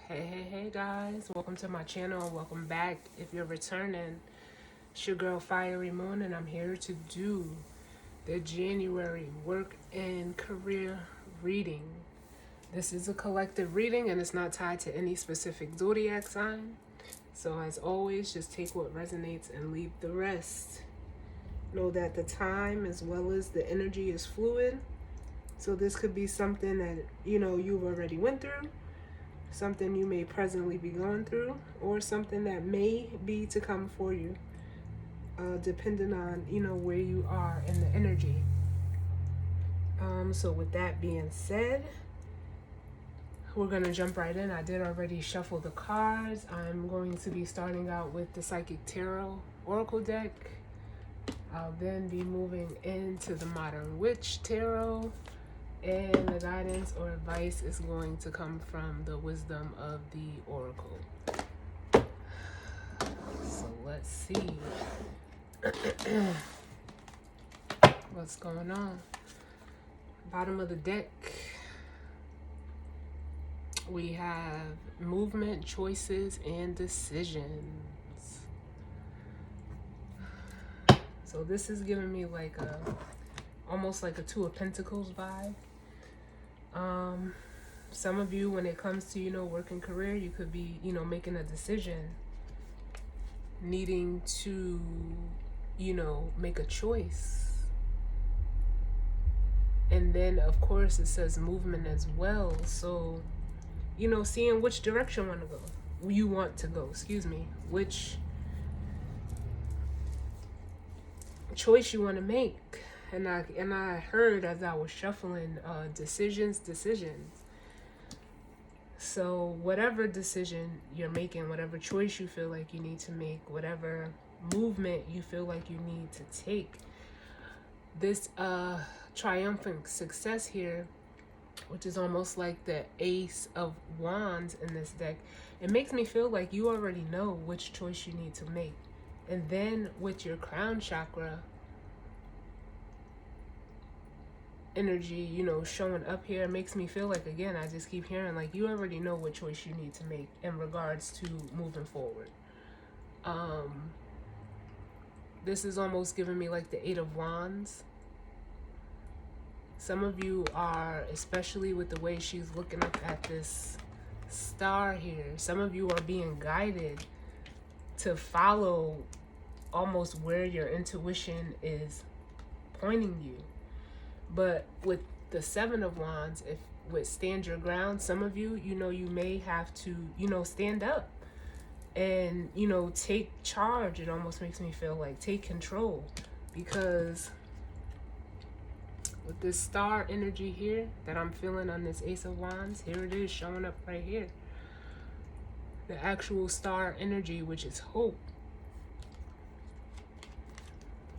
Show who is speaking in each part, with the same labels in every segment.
Speaker 1: Hey guys, welcome to my channel. Welcome back. If you're returning, it's your girl Fiery Moon, and I'm here to do the January work and career reading. This is a collective reading and it's not tied to any specific zodiac sign. So, as always, just take what resonates and leave the rest. Know that the time as well as the energy is fluid. So, this could be something that you've already went through, something you may presently be going through, or something that may be to come for you, depending on where you are in the energy. So with that being said, we're gonna jump right in. I did already shuffle the cards. I'm going to be starting out with the Psychic Tarot Oracle deck. I'll then be moving into the Modern Witch Tarot, and the guidance or advice is going to come from the Wisdom of the Oracle. So let's see what's going on. Bottom of the deck, we have movement, choices, and decisions. So this is giving me like almost like a Two of Pentacles vibe. Some of you, when it comes to work and career, you could be making a decision, needing to make a choice. And then of course it says movement as well, so seeing which direction you want to go, which choice you want to make. And I heard as I was shuffling, decisions. So whatever decision you're making, whatever choice you feel like you need to make, whatever movement you feel like you need to take, this triumphant success here, which is almost like the Ace of Wands in this deck, it makes me feel like you already know which choice you need to make. And then with your crown chakra energy showing up here, it makes me feel like, again, I just keep hearing like you already know what choice you need to make in regards to moving forward. This is almost giving me like the Eight of Wands. Some of you are, especially with the way she's looking up at this star here, some of you are being guided to follow almost where your intuition is pointing you. But with the Seven of Wands, if with stand your ground, some of you, you may have to, stand up and, take charge. It almost makes me feel like take control, because with this star energy here that I'm feeling on this Ace of Wands, here it is showing up right here. The actual star energy, which is hope.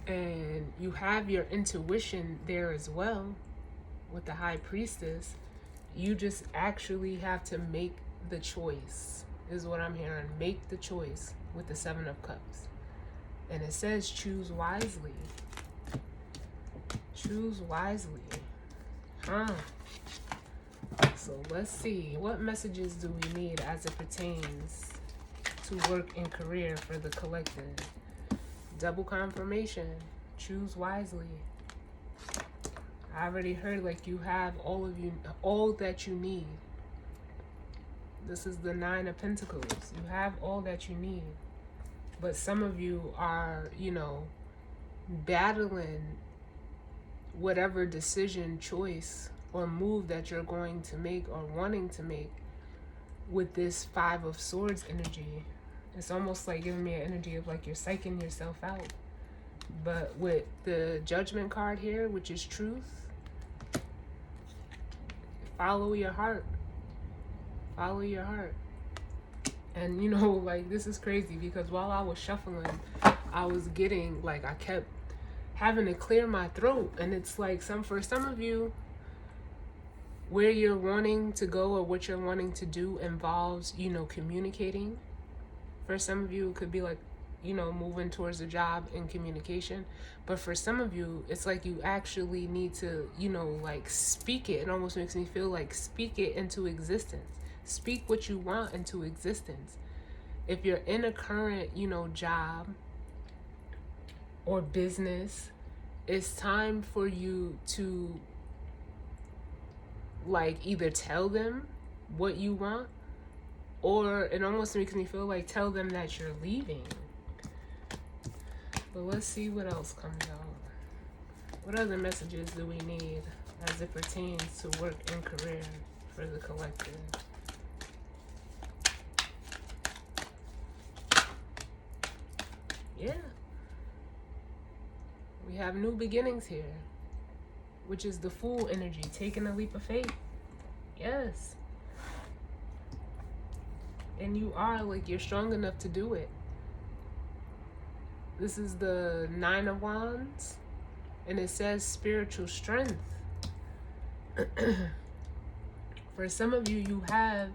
Speaker 1: And you have your intuition there as well with the High Priestess. You just actually have to make the choice, is what I'm hearing. Make the choice with the Seven of Cups. And it says choose wisely. Choose wisely. So let's see. What messages do we need as it pertains to work and career for the collective? Double confirmation. Choose wisely. I already heard like you have all that you need. This is the Nine of Pentacles. You have all that you need. But some of you are, battling whatever decision, choice, or move that you're going to make or wanting to make with this Five of Swords energy. It's almost like giving me an energy of like you're psyching yourself out. But with the Judgment card here, which is truth, follow your heart. Follow your heart. And like this is crazy, because while I was shuffling, I was getting like, I kept having to clear my throat. And it's like for some of you, where you're wanting to go or what you're wanting to do involves, communicating. For some of you, it could be like, moving towards a job in communication. But for some of you, it's like you actually need to, like speak it. It almost makes me feel like speak it into existence. Speak what you want into existence. If you're in a current, job or business, it's time for you to like either tell them what you want, or it almost makes me feel like tell them that you're leaving. But let's see what else comes out. What other messages do we need as it pertains to work and career for the collective? Yeah. We have new beginnings here, which is the Fool energy, taking a leap of faith. Yes. And you are, like, you're strong enough to do it. This is the Nine of Wands, and it says spiritual strength. For some of you, you have,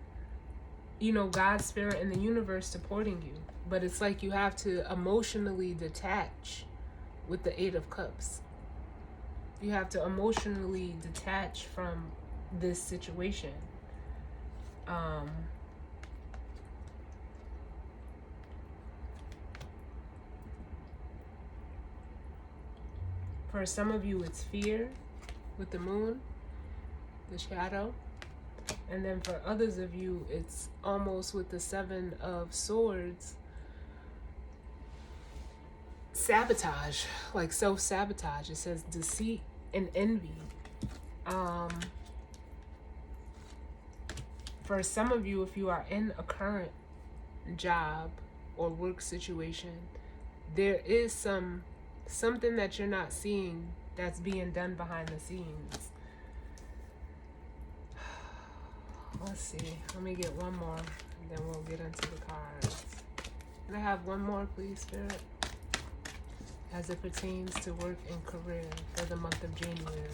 Speaker 1: God's spirit and the universe supporting you. But it's like you have to emotionally detach with the Eight of Cups. You have to emotionally detach from this situation. For some of you, it's fear with the moon, the shadow. And then for others of you, it's almost with the Seven of Swords, sabotage, like self-sabotage. It says deceit and envy. For some of you, if you are in a current job or work situation, there is something that you're not seeing that's being done behind the scenes. Let's see. Let me get one more, and then we'll get into the cards. Can I have one more, please, Spirit? As it pertains to work and career for the month of January.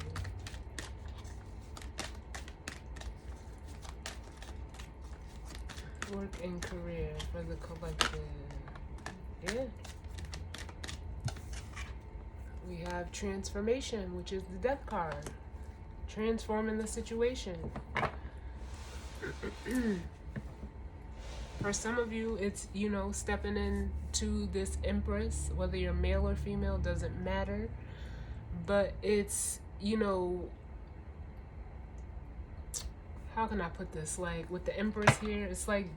Speaker 1: Work and career for the collective. Yeah. We have transformation, which is the Death card. Transforming the situation. For some of you, it's, stepping into this Empress, whether you're male or female, doesn't matter. But it's, how can I put this? Like, with the Empress here, it's like,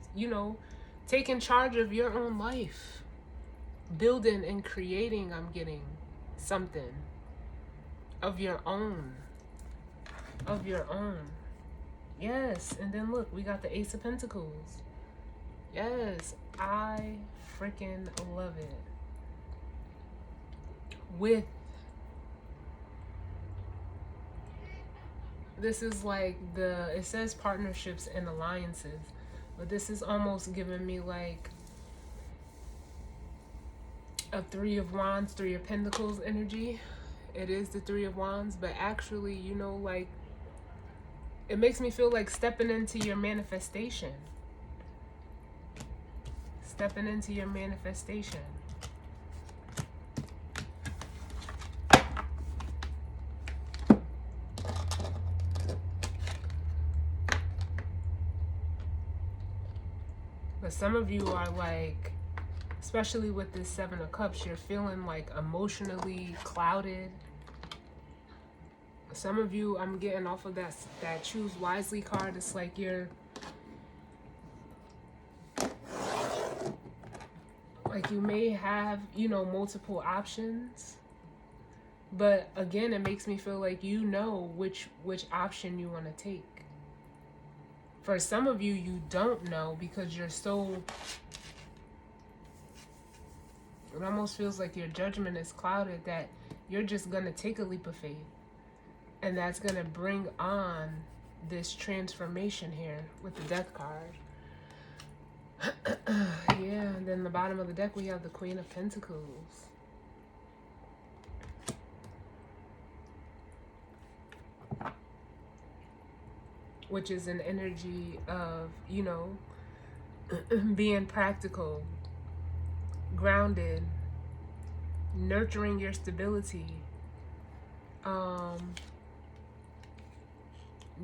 Speaker 1: taking charge of your own life. Building and creating, I'm getting something of your own. Of your own. Yes, and then look, we got the Ace of Pentacles. Yes, I freaking love it. With this is like it says partnerships and alliances, but this is almost giving me like a Three of Wands, Three of Pentacles energy. It is the Three of Wands, but actually, like, it makes me feel like stepping into your manifestation. Stepping into your manifestation. But some of you are like, especially with this Seven of Cups, you're feeling like emotionally clouded. Some of you, I'm getting off of that Choose Wisely card. It's like you're like, you may have, multiple options. But again, it makes me feel like which option you want to take. For some of you, you don't know because you're so... It almost feels like your judgment is clouded, that you're just going to take a leap of faith. And that's going to bring on this transformation here with the Death card. Yeah, and then the bottom of the deck, we have the Queen of Pentacles. Which is an energy of, being practical, grounded, nurturing your stability.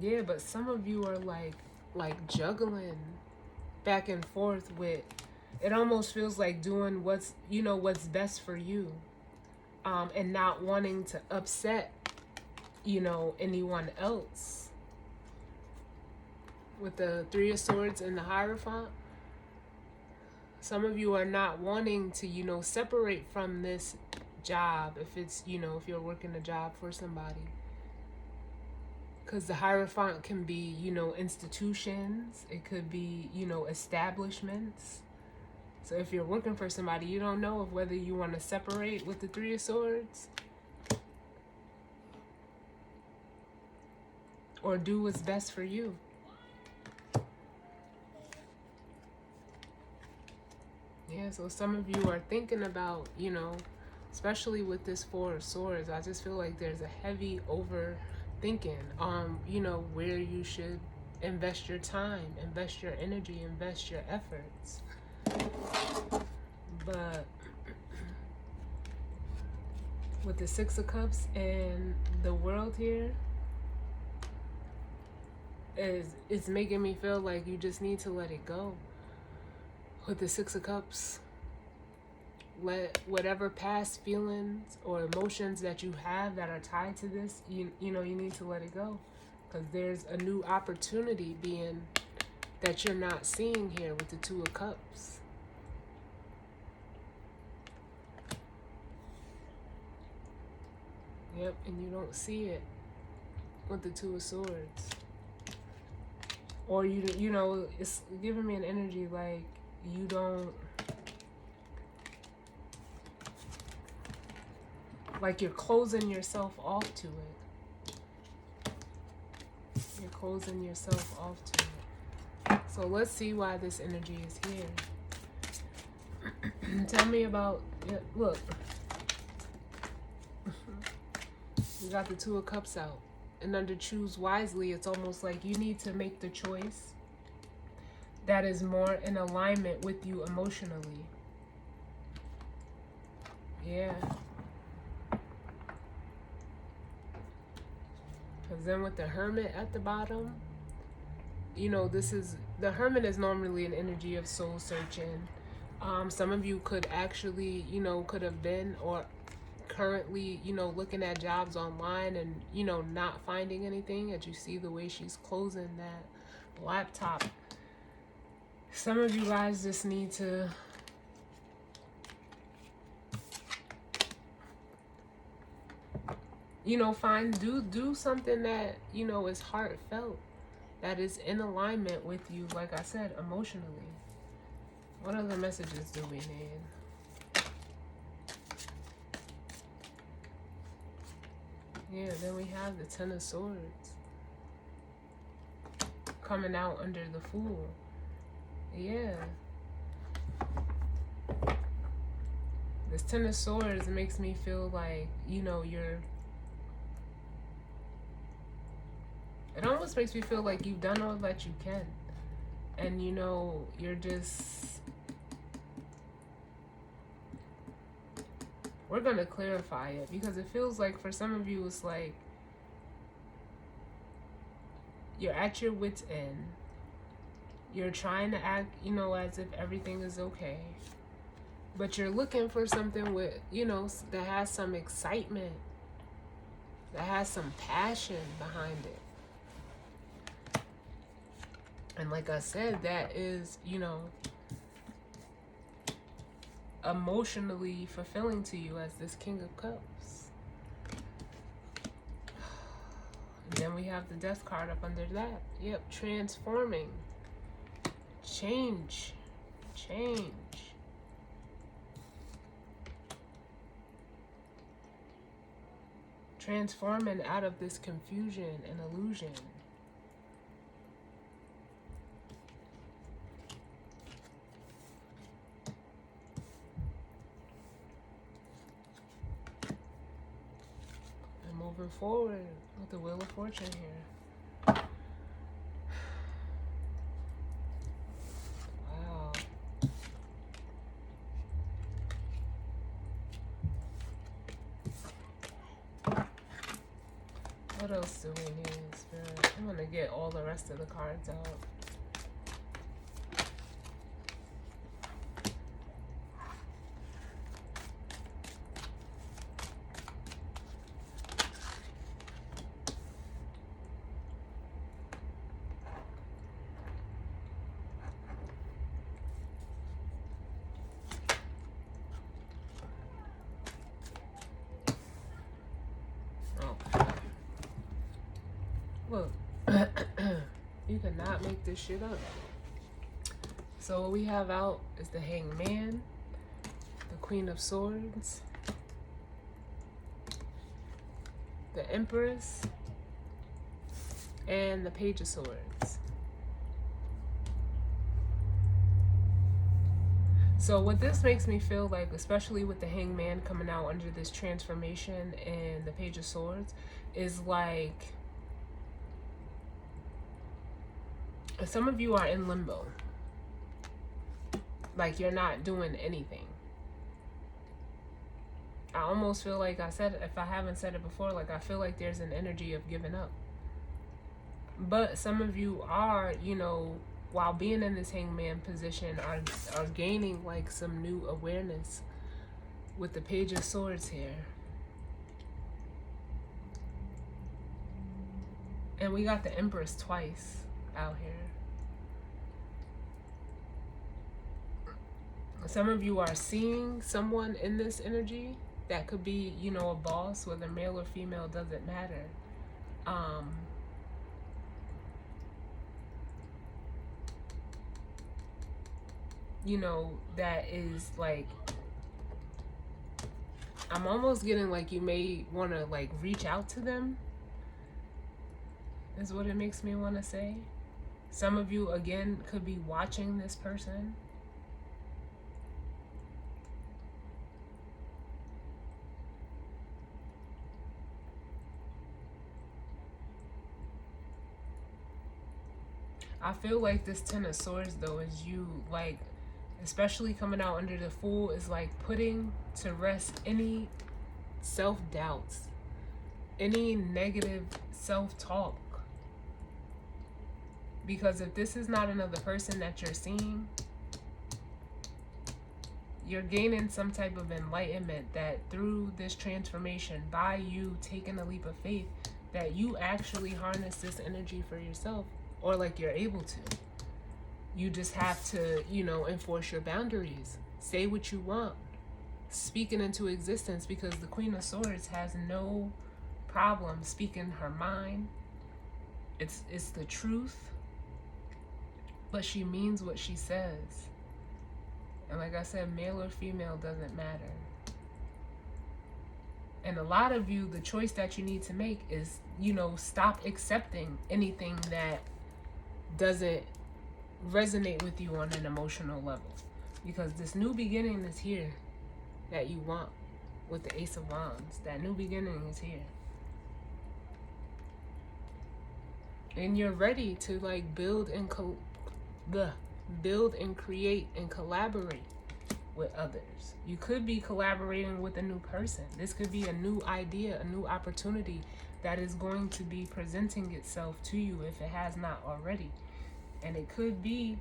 Speaker 1: Yeah, but some of you are like like juggling back and forth with, it almost feels like doing what's, you know, what's best for you, and not wanting to upset, you know, anyone else. With the Three of Swords and the Hierophant, some of you are not wanting to, you know, separate from this job, if it's, you know, if you're working a job for somebody. Because the Hierophant can be, you know, institutions. It could be, you know, establishments. So if you're working for somebody, you don't know of whether you want to separate with the Three of Swords or do what's best for you. Yeah, so some of you are thinking about, you know, especially with this Four of Swords, I just feel like there's a heavy overthinking, you know, where you should invest your time, invest your energy, invest your efforts. But with the Six of Cups and the World here, it's making me feel like you just need to let it go. With the Six of Cups, let whatever past feelings or emotions that you have that are tied to this, you know, you need to let it go. Because there's a new opportunity being that you're not seeing here with the Two of Cups. Yep, and you don't see it with the Two of Swords. Or you know, it's giving me an energy like you don't, like you're closing yourself off to it. You're closing yourself off to it. So let's see why this energy is here. Tell me about, look. You got the Two of Cups out. And under choose wisely, it's almost like you need to make the choice that is more in alignment with you emotionally. Yeah. Because then with the Hermit at the bottom, you know, the Hermit is normally an energy of soul searching. Some of you could actually, you know, could have been or currently, you know, looking at jobs online and, you know, not finding anything. As you see the way she's closing that laptop, some of you guys just need to you know, do something that, you know, is heartfelt, that is in alignment with you, like I said, emotionally. What other messages do we need? Yeah, then we have the Ten of Swords coming out under the Fool. Yeah. This Ten of Swords makes me feel like, you know, it almost makes me feel like you've done all that you can. And, you know, you're just... We're going to clarify it because it feels like for some of you, it's like you're at your wit's end. You're trying to act, you know, as if everything is okay. But you're looking for something with, you know, that has some excitement, that has some passion behind it. And like I said, that is, you know, emotionally fulfilling to you as this King of Cups. And then we have the Death card up under that. Yep, transforming. Change. Transforming out of this confusion and illusion. And moving forward with the Wheel of Fortune here. Wow. What else do we need, Spirit? I'm going to get all the rest of the cards out. You cannot make this shit up. So what we have out is the Hangman, the Queen of Swords, the Empress, and the Page of Swords. So what this makes me feel like, especially with the Hangman coming out under this transformation and the Page of Swords, is like some of you are in limbo. Like you're not doing anything. I almost feel like I said, if I haven't said it before, like I feel like there's an energy of giving up. But some of you are, you know, while being in this Hangman position, are gaining like some new awareness with the Page of Swords here. And we got the Empress twice out here. Some of you are seeing someone in this energy that could be, you know, a boss, whether male or female, doesn't matter. You know, that is like, I'm almost getting like you may want to like reach out to them, is what it makes me want to say. Some of you, again, could be watching this person. I feel like this Ten of Swords, though, is you, like, especially coming out under the Fool, is like putting to rest any self-doubts, any negative self-talk. Because if this is not another person that you're seeing, you're gaining some type of enlightenment that through this transformation, by you taking a leap of faith, that you actually harness this energy for yourself. Or like you're able to. You just have to, you know, enforce your boundaries. Say what you want. Speak it into existence, because the Queen of Swords has no problem speaking her mind. It's the truth. But she means what she says. And like I said, male or female doesn't matter. And a lot of you, the choice that you need to make is, you know, stop accepting anything that doesn't resonate with you on an emotional level, because this new beginning is here that you want with the Ace of Wands. That new beginning is here, and you're ready to like build and create and collaborate with others. You could be collaborating with a new person. This could be a new idea, a new opportunity that is going to be presenting itself to you if it has not already. And it could be,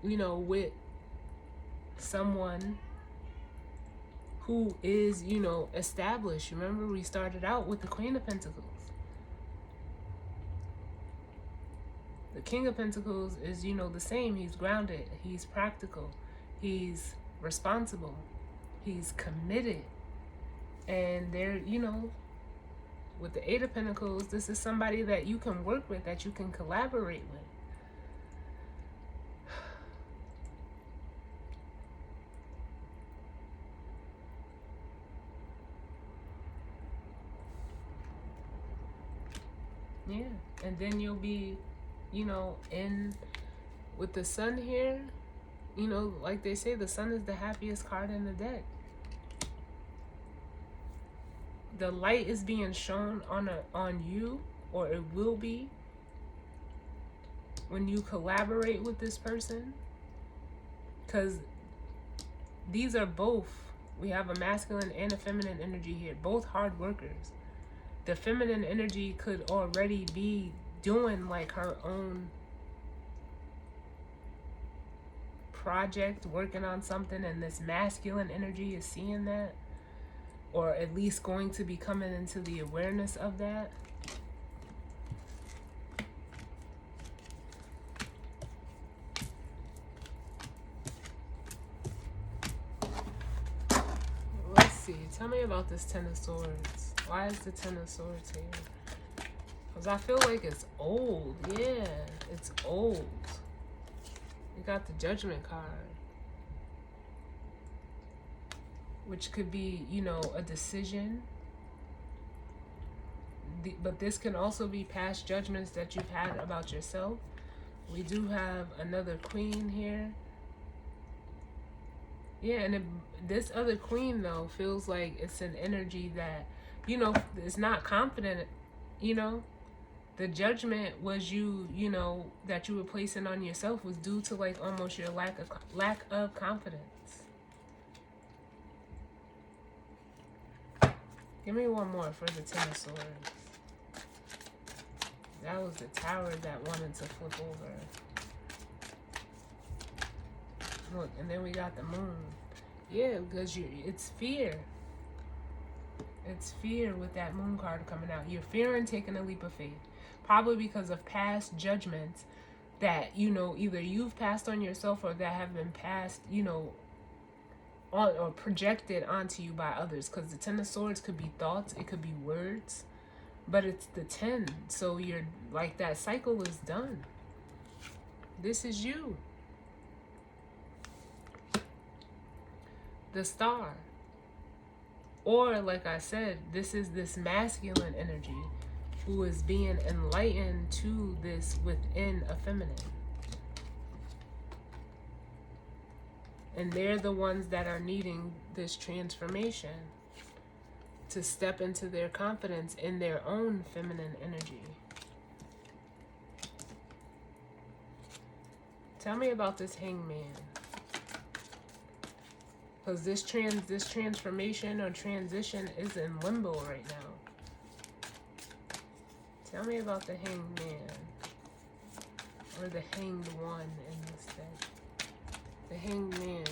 Speaker 1: you know, with someone who is, you know, established. Remember, we started out with the Queen of Pentacles. The King of Pentacles is, you know, the same. He's grounded. He's practical. He's responsible. He's committed. And they're, you know, with the Eight of Pentacles, this is somebody that you can work with, that you can collaborate with. Yeah, and then you'll be, you know, in with the Sun here, you know, like they say, the Sun is the happiest card in the deck. The light is being shown on you, or it will be, when you collaborate with this person, because these are both, we have a masculine and a feminine energy here, both hard workers. The feminine energy could already be doing like her own project, working on something, and this masculine energy is seeing that, or at least going to be coming into the awareness of that. Let's see. Tell me about this Ten of Swords. Why is the Ten of Swords here? Because I feel like it's old. Yeah, it's old. You got the Judgment card, which could be, you know, a decision. But this can also be past judgments that you've had about yourself. We do have another queen here. Yeah, and this other queen, though, feels like it's an energy that, you know, it's not confident, you know. The judgment was you know, that you were placing on yourself was due to like almost your lack of confidence. Give me one more for the Ten of Swords. That was the Tower that wanted to flip over. Look, and then we got the Moon. Yeah, because it's fear. It's fear with that Moon card coming out. You're fearing taking a leap of faith. Probably because of past judgments that, you know, either you've passed on yourself or that have been passed, you know, on or projected onto you by others. Because the Ten of Swords could be thoughts, it could be words, but it's the 10. So you're like, that cycle is done. This is you. The Star. Or, like I said, this is this masculine energy who is being enlightened to this within a feminine. And they're the ones that are needing this transformation to step into their confidence in their own feminine energy. Tell me about this Hangman. Because this transformation or transition is in limbo right now. Tell me about the Hangman. Or the Hanged One in this deck. The Hanged Man.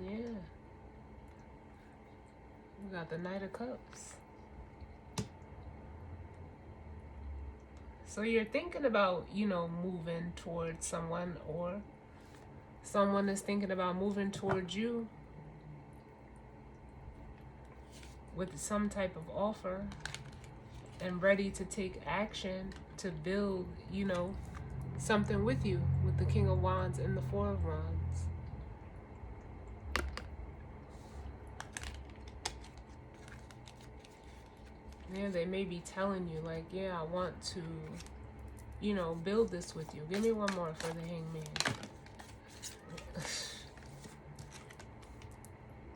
Speaker 1: Yeah. We got the Knight of Cups. So you're thinking about, you know, moving towards someone, or someone is thinking about moving towards you with some type of offer and ready to take action to build, you know, something with you, with the King of Wands and the Four of Wands. Yeah, they may be telling you, like, yeah, I want to, you know, build this with you. Give me one more for the Hangman.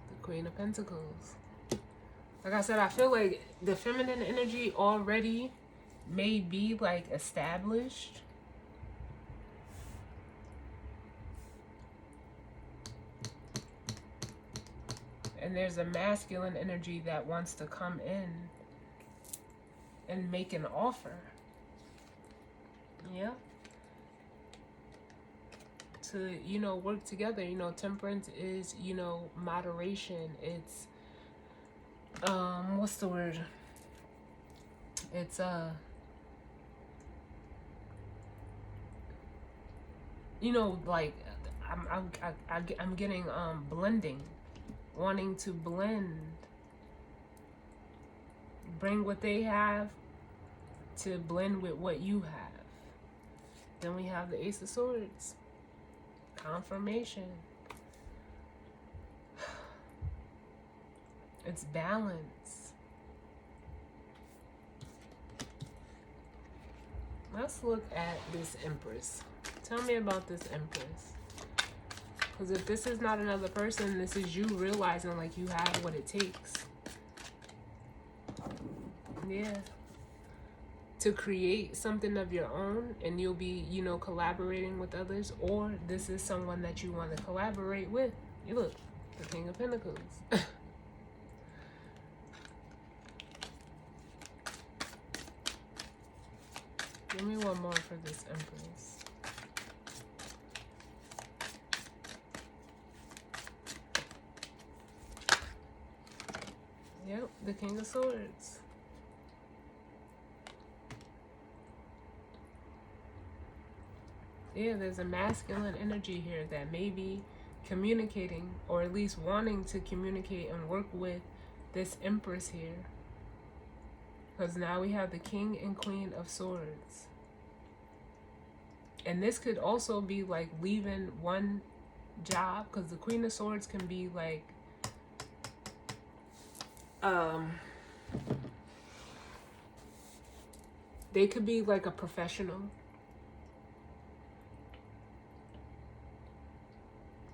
Speaker 1: The Queen of Pentacles. Like I said, I feel like the feminine energy already may be like established. And there's a masculine energy that wants to come in and make an offer. Yeah. To, you know, work together. You know, temperance is, you know, moderation. It's what's the word? It's you know, like I'm getting blending, wanting to blend, bring what they have to blend with what you have. Then we have the Ace of Swords, confirmation. It's balance. Let's look at this Empress. Tell me about this Empress. Because if this is not another person, this is you realizing like you have what it takes. Yeah. To create something of your own, and you'll be, you know, collaborating with others, or this is someone that you want to collaborate with. You look, the King of Pentacles. Give me one more for this Empress. Yep, the King of Swords. Yeah, there's a masculine energy here that may be communicating, or at least wanting to communicate and work with this Empress here. Because now we have the King and Queen of Swords. And this could also be like leaving one job, because the Queen of Swords can be like they could be like a professional,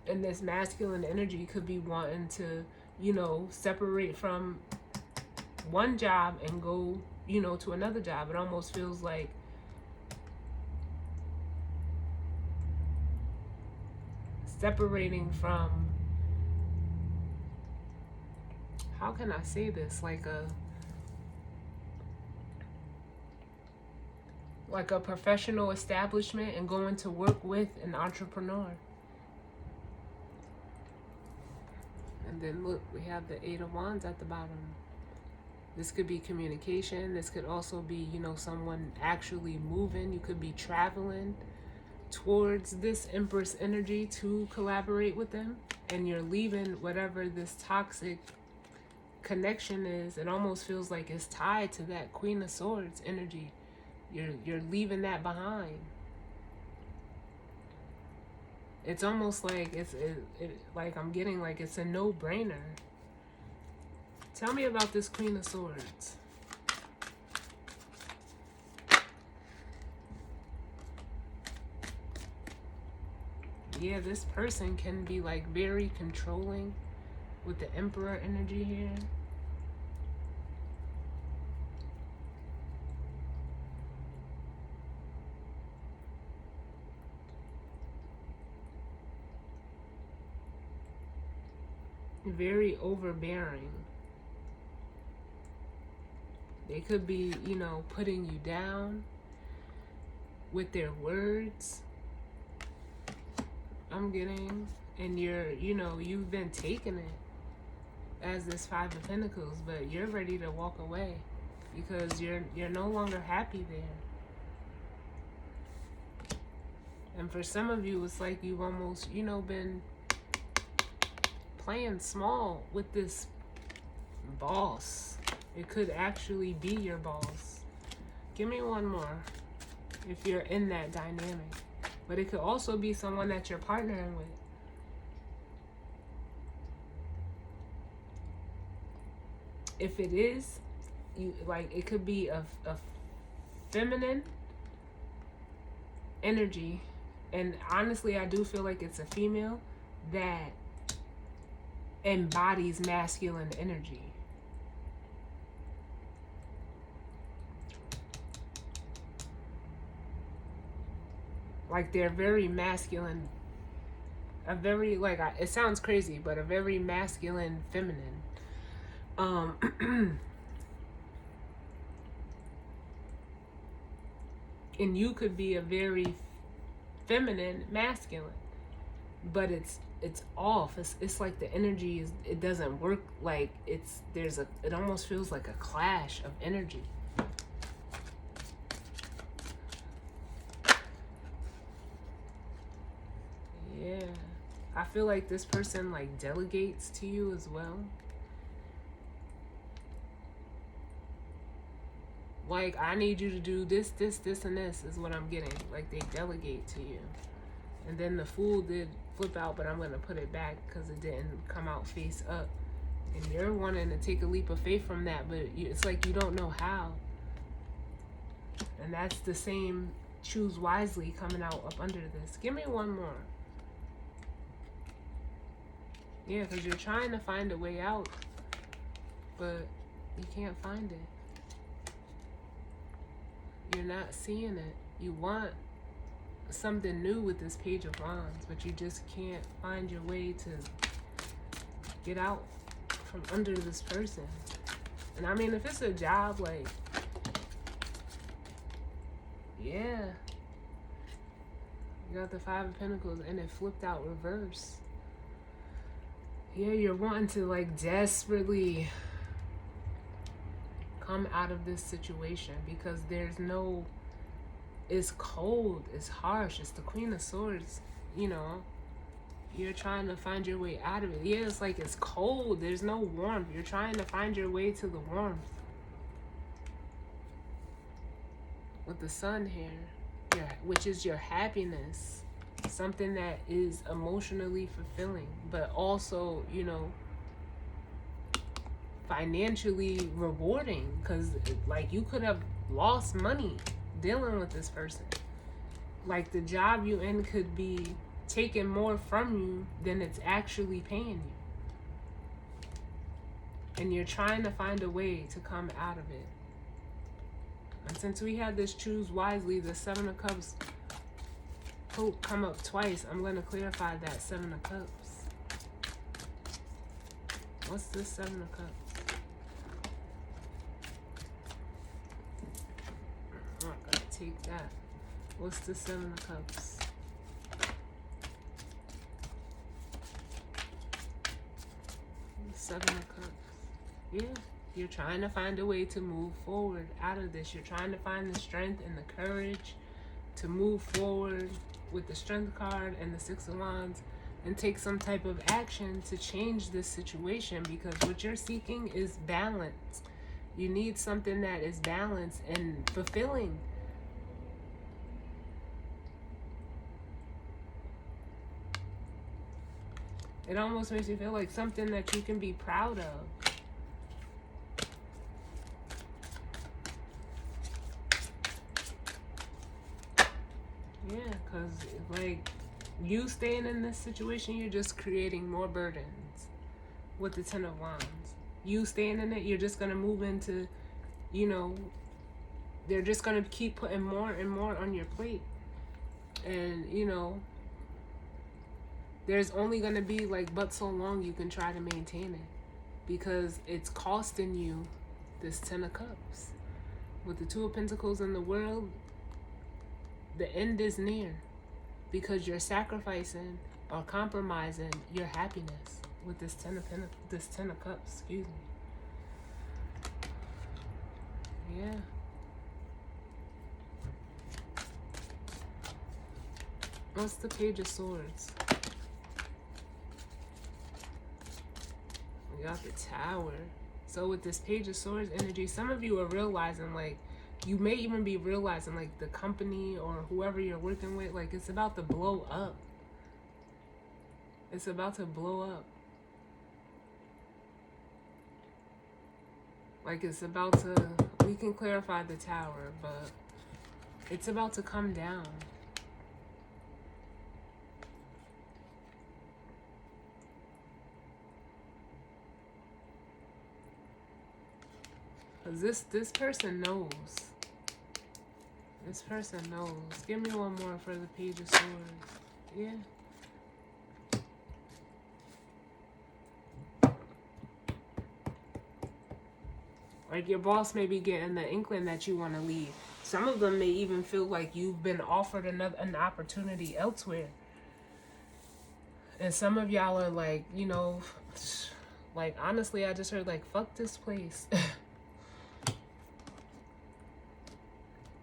Speaker 1: and this masculine energy could be wanting to, you know, separate from one job and go, you know, to another job. It almost feels like separating from, how can I say this, like a professional establishment and going to work with an entrepreneur. And then look, we have the Eight of Wands at the bottom. This could be communication. This could also be, you know, someone actually moving. You could be traveling towards this Empress energy to collaborate with them, and you're leaving whatever this toxic connection is. It almost feels like it's tied to that Queen of Swords energy. You're leaving that behind. It's almost like like I'm getting like it's a no-brainer. Tell me about this Queen of Swords. Yeah, this person can be like very controlling with the Emperor energy here. Very overbearing. They could be, you know, putting you down with their words. I'm getting, and you're, you know, you've been taking it as this Five of Pentacles, but you're ready to walk away because you're no longer happy there. And for some of you, it's like you've almost, you know, been playing small with this boss. It could actually be your boss. Give me one more if you're in that dynamic. But it could also be someone that you're partnering with. If it is, you like, it could be a feminine energy. And honestly, I do feel like it's a female that embodies masculine energy. Like they're very masculine, a very, like, it sounds crazy, but a very masculine feminine. And you could be a very feminine masculine, but it's off. It's like the energy is, it doesn't work. Like it almost feels like a clash of energy. Yeah, I feel like this person like delegates to you as well. Like, I need you to do this, this, this, and this is what I'm getting. Like, they delegate to you. And then the Fool did flip out, but I'm going to put it back because it didn't come out face up. And you're wanting to take a leap of faith from that, but it's like you don't know how. And that's the same choose wisely coming out up under this. Give me one more. Yeah, because you're trying to find a way out, but you can't find it. You're not seeing it. You want something new with this Page of Wands, but you just can't find your way to get out from under this person. And I mean, if it's a job, like, yeah. You got the Five of Pentacles and it flipped out reverse. Yeah, you're wanting to like desperately come out of this situation because there's no, it's cold, it's harsh, it's the Queen of Swords, you know. You're trying to find your way out of it. Yeah, it's like it's cold, there's no warmth. You're trying to find your way to the warmth. with the sun here, which is your happiness, something that is emotionally fulfilling, but also, you know, financially rewarding, because like you could have lost money dealing with this person. Like the job you in could be taking more from you than it's actually paying you, and you're trying to find a way to come out of it. And since we had this choose wisely, the Seven of Cups come up twice, I'm going to clarify that Seven of Cups. What's this Seven of Cups? Oh, I gotta take that. What's the Seven of Cups? Seven of Cups. Yeah, you're trying to find a way to move forward out of this. You're trying to find the strength and the courage to move forward with the Strength card and the Six of Wands, and take some type of action to change this situation, because what you're seeking is balance. You need something that is balanced and fulfilling. It almost makes you feel like something that you can be proud of. Yeah, because like you staying in this situation, you're just creating more burdens with the Ten of Wands. You staying in it, you're just going to move into, you know, they're just going to keep putting more and more on your plate. And, you know, there's only going to be like but so long you can try to maintain it, because it's costing you this Ten of Cups. With the Two of Pentacles in the world, the end is near, because you're sacrificing or compromising your happiness with this Ten of Cups, excuse me. Yeah. What's the Page of Swords? We got the Tower. So with this Page of Swords energy, some of you are realizing, like, you may even be realizing, like, the company or whoever you're working with, like, it's about to blow up. It's about to blow up. Like, it's about to, we can clarify the Tower, but it's about to come down. Because this person knows. This person knows. Give me one more for the Page of Swords. Yeah. Like your boss may be getting the inkling that you want to leave. Some of them may even feel like you've been offered an opportunity elsewhere. And some of y'all are like, you know, like, honestly, I just heard, like, fuck this place.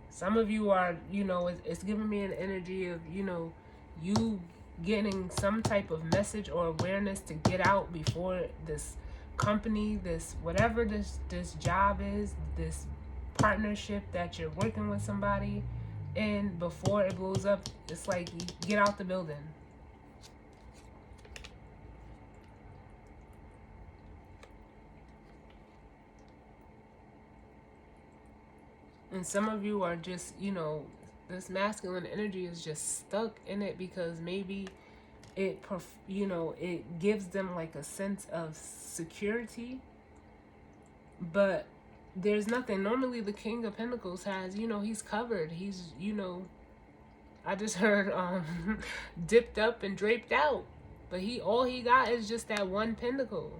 Speaker 1: Some of you are, you know, it's giving me an energy of, you know, you getting some type of message or awareness to get out before this company, this whatever this job is, this partnership that you're working with somebody in, before it blows up. It's like, you get out the building. And some of you are just, you know, this masculine energy is just stuck in it, because maybe it, you know, it gives them like a sense of security, but there's nothing. Normally the King of Pentacles has, you know, he's covered. He's, you know, I just heard dipped up and draped out, but all he got is just that one pentacle.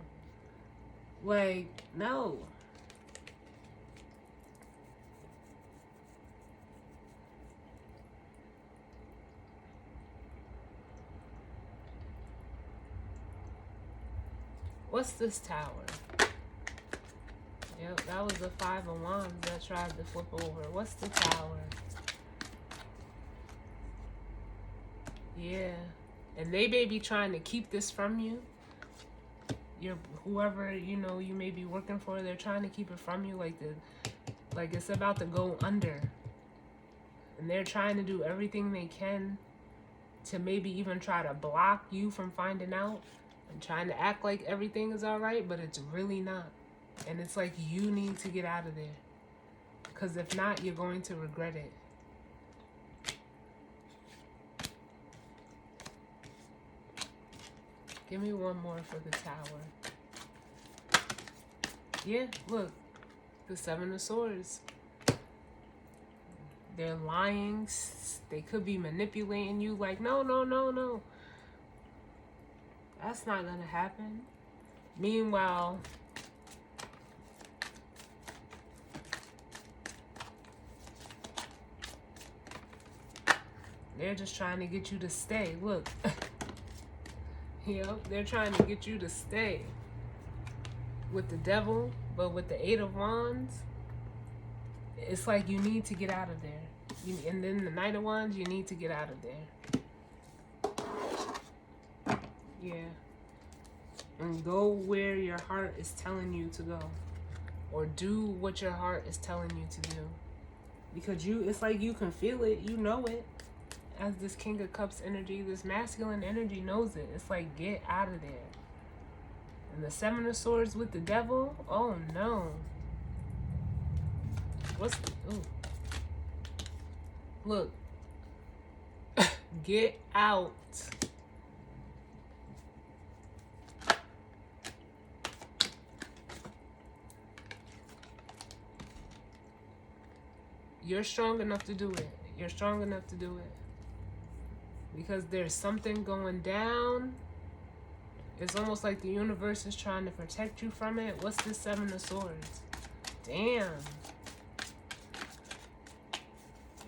Speaker 1: Like, no. What's this Tower? Yep, that was the Five of Wands that tried to flip over. What's the Tower? Yeah. And they may be trying to keep this from you. Whoever, you know, you may be working for, they're trying to keep it from you. Like it's about to go under. And they're trying to do everything they can to maybe even try to block you from finding out and trying to act like everything is all right, but it's really not. And it's like you need to get out of there. Because if not, you're going to regret it. Give me one more for the Tower. Yeah, look. The Seven of Swords. They're lying. They could be manipulating you like, no, no, no, no. That's not going to happen. Meanwhile, they're just trying to get you to stay. Look. Yep, they're trying to get you to stay with the Devil, but with the Eight of Wands, it's like you need to get out of there. And then the Knight of Wands, you need to get out of there. Yeah. And go where your heart is telling you to go. Or do what your heart is telling you to do. Because it's like you can feel it. You know it. As this King of Cups energy, this masculine energy knows it. It's like, get out of there. And the Seven of Swords with the Devil? Oh, no. What's the... Ooh. Look. Get out. You're strong enough to do it. You're strong enough to do it. Because there's something going down. It's almost like the universe is trying to protect you from it. What's this Seven of Swords? Damn.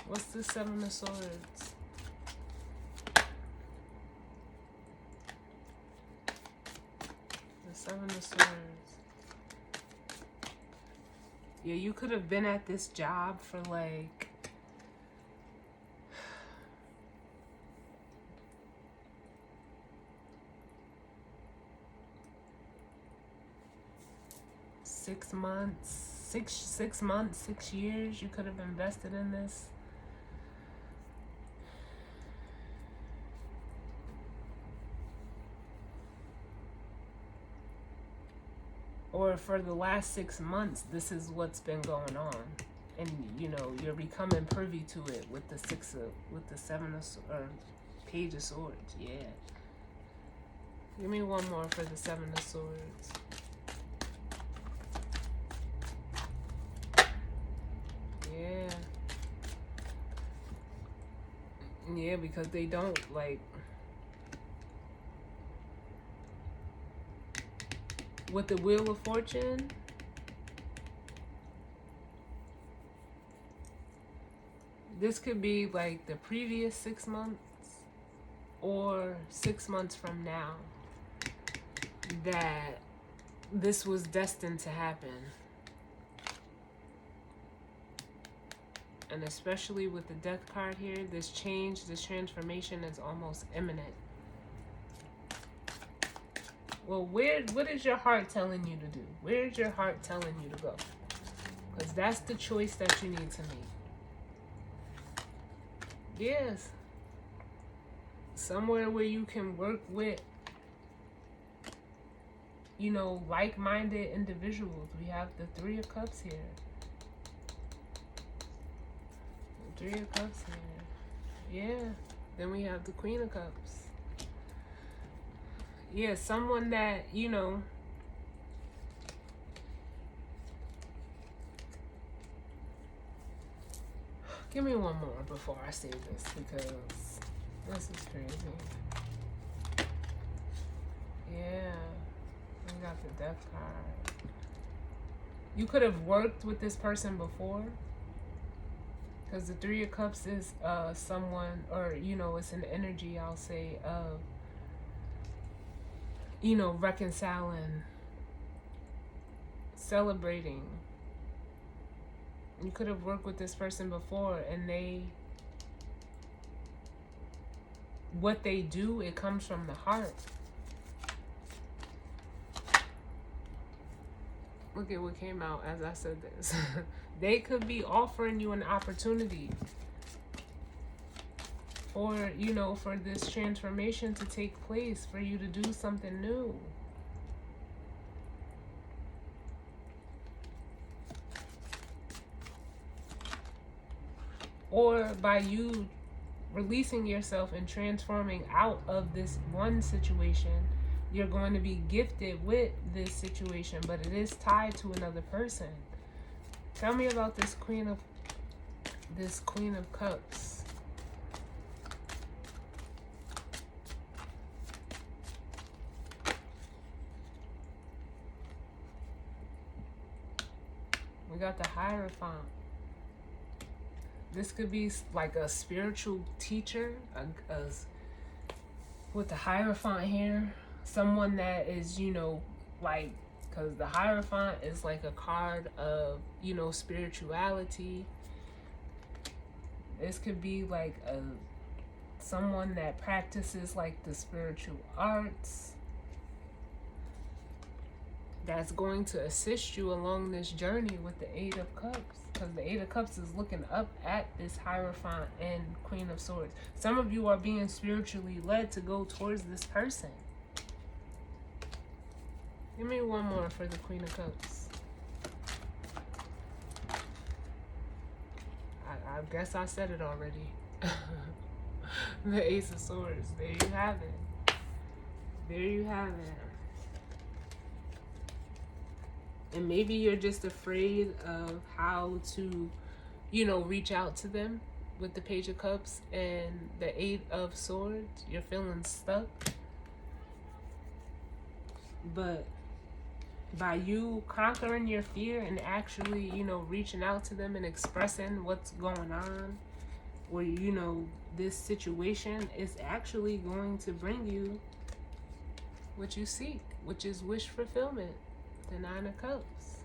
Speaker 1: What's this Seven of Swords? The Seven of Swords. Yeah, you could have been at this job for like... six months, 6 years. You could have invested in this. Or for the last 6 months, this is what's been going on. And, you know, you're becoming privy to it with the Page of Swords. Yeah. Give me one more for the Seven of Swords. Yeah. Yeah, because they don't, like... With the Wheel of Fortune... This could be, like, the previous 6 months... Or 6 months from now... That... This was destined to happen. And especially with the Death card here, this change, this transformation is almost imminent. Well, what is your heart telling you to do? Where's your heart telling you to go? Because that's the choice that you need to make. Yes. Somewhere where you can work with, you know, like-minded individuals. We have the Three of Cups here. Three of Cups here. Yeah. Then we have the Queen of Cups. Yeah, someone that, you know, give me one more before I say this, because this is crazy. Yeah. We got the Death card. You could have worked with this person before. Because the Three of Cups is someone, or, you know, it's an energy, I'll say, of, you know, reconciling, celebrating. You could have worked with this person before, and what they do, it comes from the heart. Look at what came out as I said this. They could be offering you an opportunity for, you know, for this transformation to take place, for you to do something new. Or by you releasing yourself and transforming out of this one situation, you're going to be gifted with this situation, but it is tied to another person. Tell me about this Queen of Cups. We got the Hierophant. This could be like a spiritual teacher, with the Hierophant here. Someone that is, you know, like, because the Hierophant is like a card of, you know, spirituality. This could be like someone that practices like the spiritual arts, that's going to assist you along this journey with the Eight of Cups. Because the Eight of Cups is looking up at this Hierophant and Queen of Swords. Some of you are being spiritually led to go towards this person. Give me one more for the Queen of Cups. I guess I said it already. The Ace of Swords. There you have it. There you have it. And maybe you're just afraid of how to, you know, reach out to them with the Page of Cups and the Eight of Swords. You're feeling stuck. But by you conquering your fear and actually, you know, reaching out to them and expressing what's going on, or, you know, this situation is actually going to bring you what you seek, which is wish fulfillment. The Nine of Cups.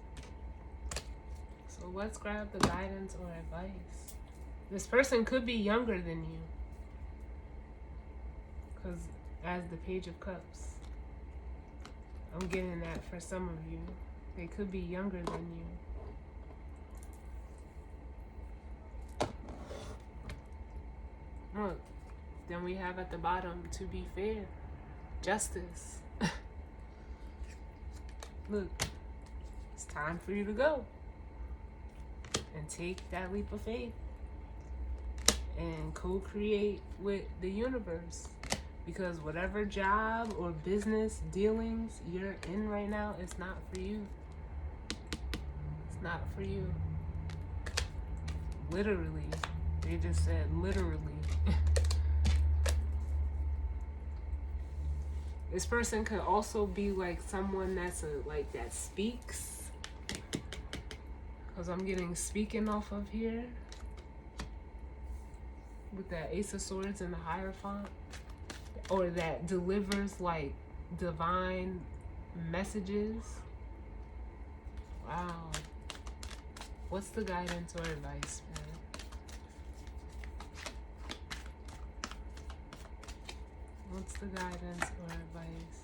Speaker 1: So let's grab the guidance or advice. This person could be younger than you, because as the Page of Cups, I'm getting that for some of you. They could be younger than you. Look, then we have at the bottom, to be fair, justice. Look, it's time for you to go and take that leap of faith and co-create with the universe, because whatever job or business dealings you're in right now, it's not for you. It's not for you. Literally. They just said literally. This person could also be like someone that's that speaks, because I'm getting speaking off of here with that Ace of Swords and the Hierophant, or that delivers like divine messages. Wow. What's the guidance or advice, man? What's the guidance or advice?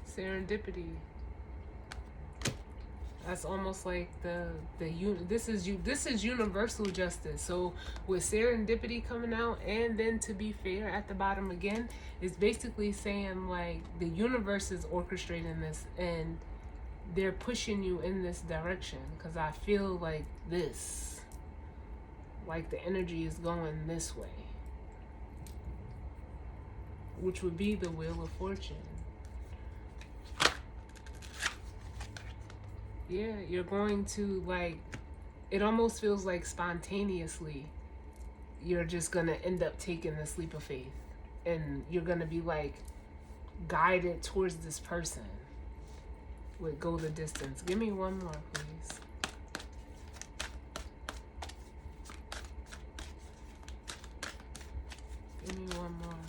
Speaker 1: Serendipity. That's almost like this is universal justice. So with serendipity coming out, and then to be fair at the bottom again, it's basically saying like the universe is orchestrating this and they're pushing you in this direction, because I feel like this, like the energy is going this way, which would be the Wheel of Fortune. Yeah, you're going to, like, it almost feels like spontaneously you're just gonna end up taking this leap of faith, and you're gonna be like guided towards this person. Would go the distance. Give me one more, please. Give me one more.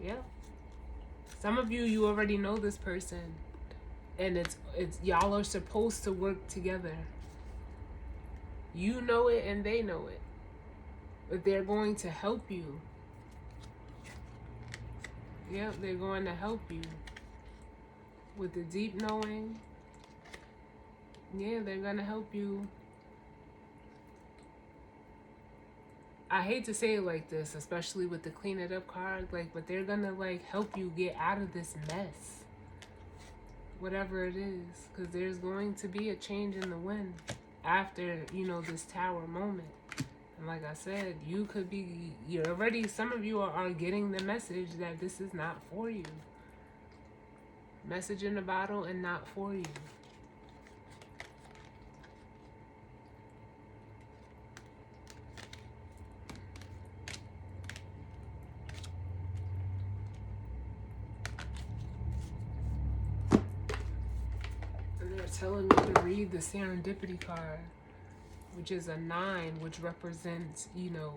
Speaker 1: Yeah. Some of you already know this person, and it's y'all are supposed to work together. You know it and they know it, but they're going to help you Yep, they're going to help you with the deep knowing. Yeah, they're going to help you. I hate to say it like this, especially with the clean it up card, like, but they're going to like help you get out of this mess. Whatever it is, because there's going to be a change in the wind after, you know, this tower moment. And like I said, some of you are getting the message that this is not for you. Message in the bottle and not for you. And they're telling me to read the serendipity card, which is a 9, which represents, you know,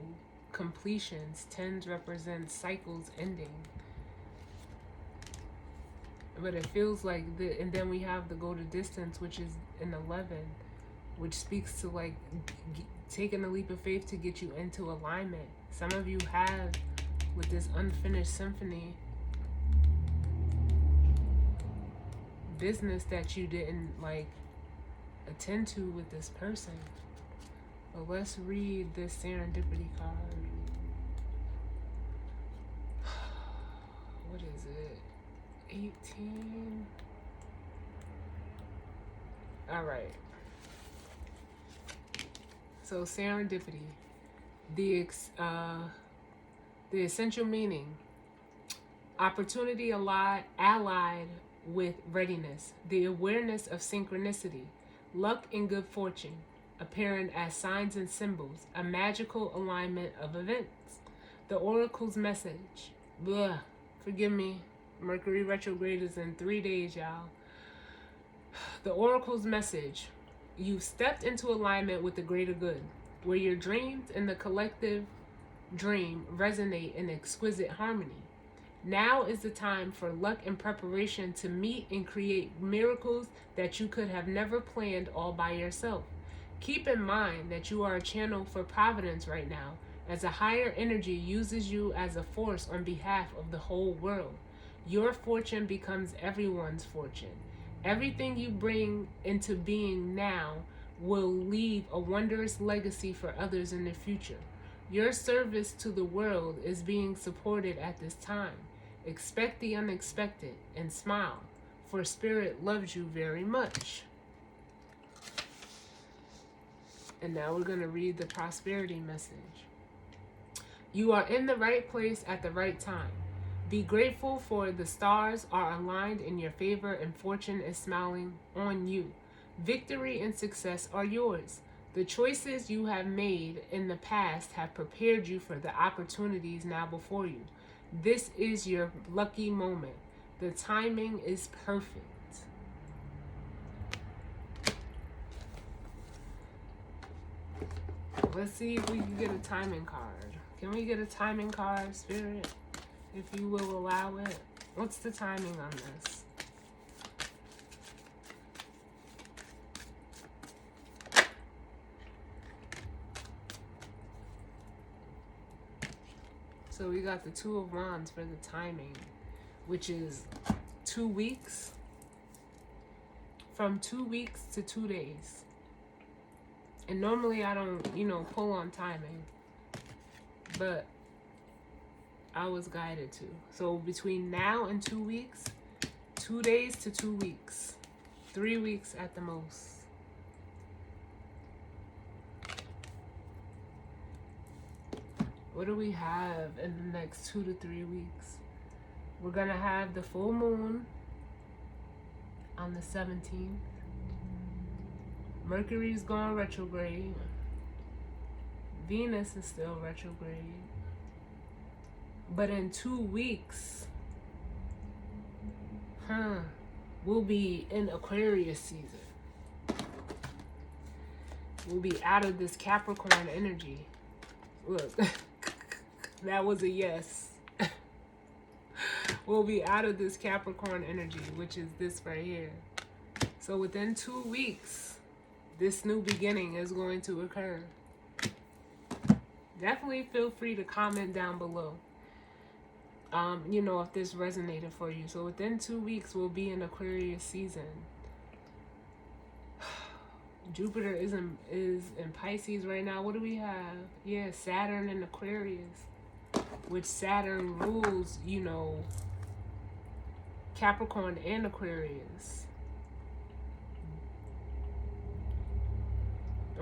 Speaker 1: completions. 10s represent cycles ending. But it feels like and then we have the go to distance, which is an 11, which speaks to like taking a leap of faith to get you into alignment. Some of you have, with this unfinished symphony, business that you didn't like attend to with this person. But let's read this serendipity card. What is it? 18. All right. So serendipity, the essential meaning: opportunity allied with readiness, the awareness of synchronicity, luck and good fortune, apparent as signs and symbols, a magical alignment of events. The oracle's message. Forgive me. Mercury retrograde is in 3 days, y'all. The oracle's message: you've stepped into alignment with the greater good, where your dreams and the collective dream resonate in exquisite harmony. Now is the time for luck and preparation to meet and create miracles that you could have never planned all by yourself. Keep in mind that you are a channel for providence right now, as a higher energy uses you as a force on behalf of the whole world. Your fortune becomes everyone's fortune. Everything you bring into being now will leave a wondrous legacy for others in the future. Your service to the world is being supported at this time. Expect the unexpected and smile, for Spirit loves you very much. And now we're going to read the prosperity message. You are in the right place at the right time. Be grateful, for the stars are aligned in your favor and fortune is smiling on you. Victory and success are yours. The choices you have made in the past have prepared you for the opportunities now before you. This is your lucky moment. The timing is perfect. Let's see if we can get a timing card. Can we get a timing card, Spirit? If you will allow it. What's the timing on this? So we got the Two of Wands for the timing, which is 2 weeks. From 2 weeks to 2 days. And normally I don't, pull on timing. But I was guided to. So between now and 2 weeks, 2 days to 2 weeks, 3 weeks at the most. What do we have in the next 2 to 3 weeks? We're going to have the full moon on the 17th. Mercury's going retrograde. Venus is still retrograde. But in 2 weeks, we'll be in Aquarius season. We'll be out of this Capricorn energy. Look, that was a yes. We'll be out of this Capricorn energy, which is this right here. So within 2 weeks, this new beginning is going to occur. Definitely feel free to comment down below. You know, if this resonated for you. So within 2 weeks, we'll be in Aquarius season. Jupiter is in Pisces right now. What do we have? Yeah, Saturn in Aquarius, which Saturn rules, you know, Capricorn and Aquarius.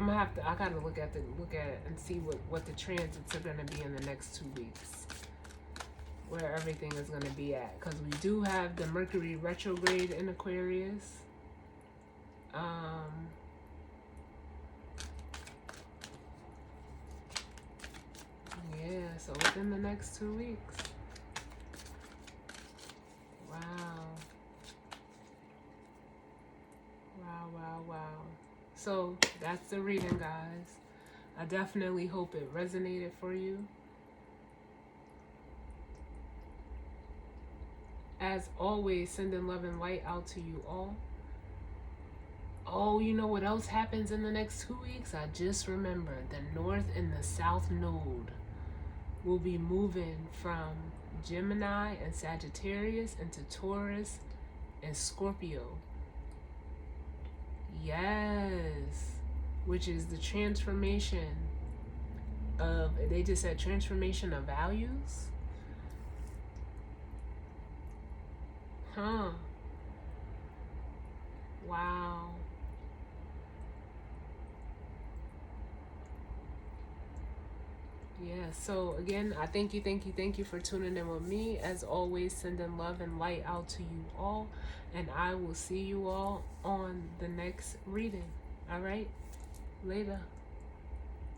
Speaker 1: I gotta look at it and see what the transits are gonna be in the next 2 weeks, where everything is gonna be at, because we do have the Mercury retrograde in Aquarius. Yeah, so within the next 2 weeks. Wow. Wow. So that's the reading, guys. I definitely hope it resonated for you. As always, sending love and light out to you all. Oh, you know what else happens in the next 2 weeks? I just remembered. The North and the South Node will be moving from Gemini and Sagittarius into Taurus and Scorpio. Yes. Which is the transformation of, they just said transformation of values. Huh. Wow. Yeah, so again, I thank you for tuning in with me. As always, sending love and light out to you all. And I will see you all on the next reading. All right? Later.